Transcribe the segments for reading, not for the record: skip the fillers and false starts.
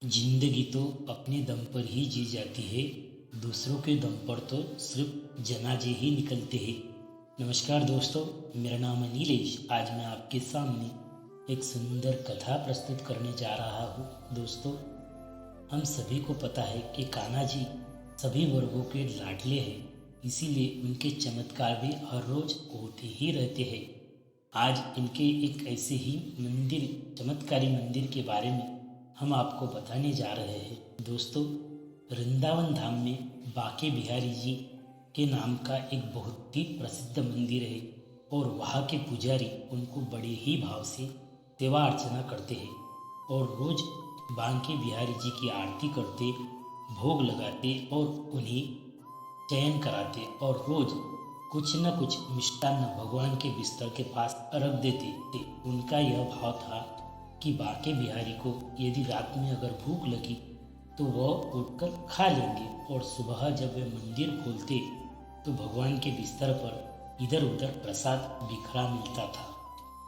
जिंदगी तो अपने दम पर ही जी जाती है। दूसरों के दम पर तो सिर्फ जनाजे ही निकलते हैं। नमस्कार दोस्तों, मेरा नाम है नीलेश। आज मैं आपके सामने एक सुंदर कथा प्रस्तुत करने जा रहा हूँ। दोस्तों, हम सभी को पता है कि कान्हा जी सभी वर्गों के लाडले हैं, इसीलिए उनके चमत्कार भी हर रोज होते ही रहते हैं। आज इनके एक ऐसे ही मंदिर, चमत्कारी मंदिर के बारे में हम आपको बताने जा रहे हैं। दोस्तों, वृंदावन धाम में बांके बिहारी जी के नाम का एक बहुत ही प्रसिद्ध मंदिर है और वहाँ के पुजारी उनको बड़े ही भाव से सेवा अर्चना करते हैं और रोज बांके बिहारी जी की आरती करते, भोग लगाते और उन्हें चयन कराते और रोज कुछ न कुछ मिष्टान्न भगवान के बिस्तर के पास रख देते थे। उनका यह भाव था कि बांके बिहारी को यदि रात में अगर भूख लगी तो वह उठकर खा लेंगे और सुबह जब वे मंदिर खोलते तो भगवान के बिस्तर पर इधर उधर प्रसाद बिखरा मिलता था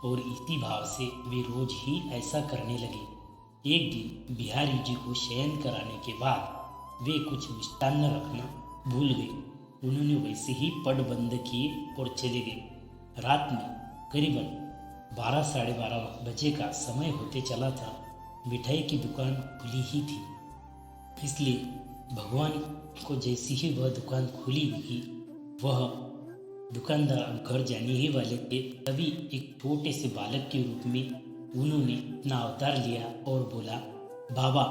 और इसी भाव से वे रोज ही ऐसा करने लगे। एक दिन बिहारी जी को शयन कराने के बाद वे कुछ मिष्टान्न रखना भूल गए। उन्होंने वैसे ही पट बंद किए और चले गए। रात में करीबन 12 साढ़े 12 बजे का समय होते चला था। मिठाई की दुकान खुली ही थी, इसलिए भगवान को जैसी ही वह दुकान खुली हुई, वह दुकानदार घर जाने ही वाले थे, तभी एक छोटे से बालक के रूप में उन्होंने अपना अवतार लिया और बोला, बाबा,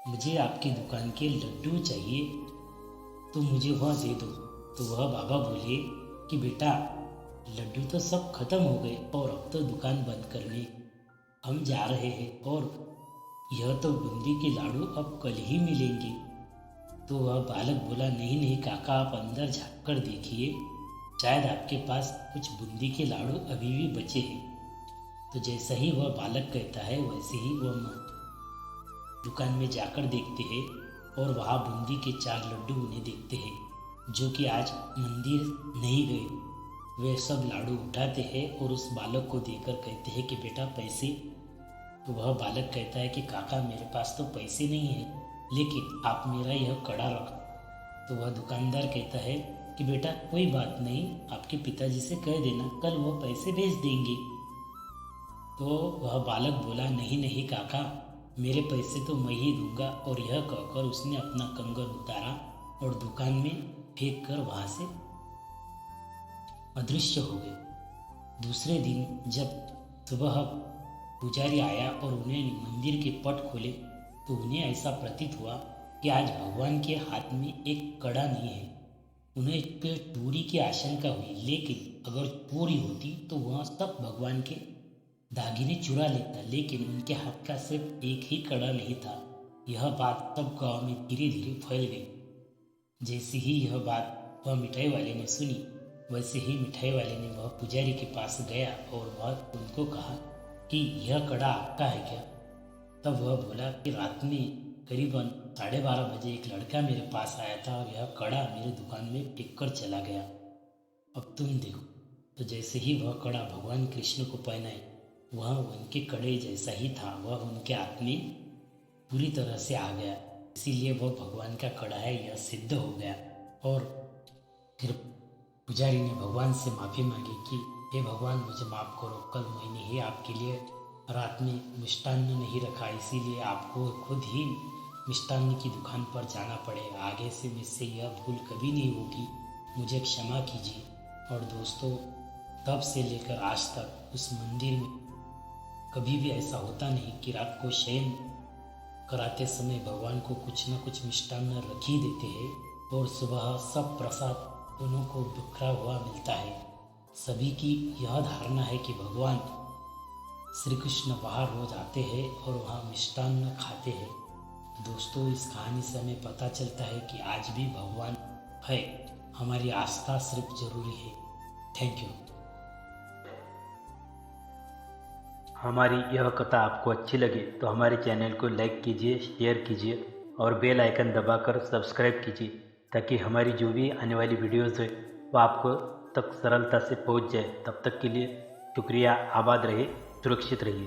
मुझे आपकी दुकान के लड्डू चाहिए तो मुझे वह दे दो। तो वह बाबा बोले कि बेटा, लड्डू तो सब खत्म हो गए और अब तो दुकान बंद करने हम जा रहे हैं और यह तो बूंदी के लाडू अब कल ही मिलेंगे। तो वह बालक बोला, नहीं नहीं काका, आप अंदर झाँक कर देखिए, शायद आपके पास कुछ बूंदी के लाडू अभी भी बचे हैं। तो जैसा ही वह बालक कहता है वैसे ही वह दुकान में जाकर देखते हैं और वहाँ बूंदी के 4 लड्डू उन्हें देखते हैं जो कि आज मंदिर नहीं गए। वे सब लाडू उठाते हैं और उस बालक को देकर कहते हैं कि बेटा पैसे। तो वह बालक कहता है कि काका, मेरे पास तो पैसे नहीं है, लेकिन आप मेरा यह कड़ा रख। तो वह दुकानदार कहता है कि बेटा कोई बात नहीं, आपके पिताजी से कह देना, कल वह पैसे भेज देंगे। तो वह बालक बोला, नहीं नहीं काका, मेरे पैसे तो मैं ही दूंगा। और यह कहकर उसने अपना कंगन उतारा और दुकान में फेंक कर वहाँ से अदृश्य हो गए। दूसरे दिन जब सुबह पुजारी आया और उन्हें मंदिर के पट खोले तो उन्हें ऐसा प्रतीत हुआ कि आज भगवान के हाथ में एक कड़ा नहीं है। उन्हें इस पे चोरी की आशंका हुई, लेकिन अगर चोरी होती तो वह सब भगवान के दागिने चुरा लेता, लेकिन उनके हाथ का सिर्फ एक ही कड़ा नहीं था। यह बात सब गांव में धीरे धीरे फैल गई। जैसे ही यह बात वह मिठाई वाले ने सुनी, वैसे ही मिठाई वाले ने वह पुजारी के पास गया और वह उनको कहा कि यह कड़ा आपका है क्या? तब वह बोला कि रात में करीबन 12:30 बजे एक लड़का मेरे पास आया था और यह कड़ा मेरे दुकान में फेंक कर चला गया। अब तुम देखो। तो जैसे ही वह कड़ा भगवान कृष्ण को पहनाए, वह उनके कड़े जैसा ही था, वह उनके हाथ में पूरी तरह से आ गया। इसीलिए वह भगवान का कड़ा है, यह सिद्ध हो गया। और फिर पुजारी ने भगवान से माफ़ी मांगी कि हे भगवान, मुझे माफ़ करो, कल मैंने ही आपके लिए रात में मिष्टान्न नहीं रखा, इसीलिए आपको खुद ही मिष्टान्न की दुकान पर जाना पड़ेगा। आगे से मुझसे यह भूल कभी नहीं होगी, मुझे क्षमा कीजिए। और दोस्तों, तब से लेकर आज तक उस मंदिर में कभी भी ऐसा होता नहीं कि रात को शयन कराते समय भगवान को कुछ न कुछ मिष्टान्न रख ही देते हैं और सुबह सब प्रसाद उन्हों को बिखरा हुआ मिलता है। सभी की यह धारणा है कि भगवान श्री कृष्ण वहाँ रोज आते हैं और वहाँ मिष्टान्न खाते हैं। दोस्तों, इस कहानी से हमें पता चलता है कि आज भी भगवान है, हमारी आस्था सिर्फ जरूरी है। Thank you. हमारी यह कथा आपको अच्छी लगे तो हमारे चैनल को लाइक कीजिए, शेयर कीजिए और बेल आइकन दबाकर सब्सक्राइब कीजिए ताकि हमारी जो भी आने वाली वीडियोज़ है वो आपको तक सरलता से पहुंच जाए। तब तक के लिए शुक्रिया। आबाद रहिए, सुरक्षित रहिए।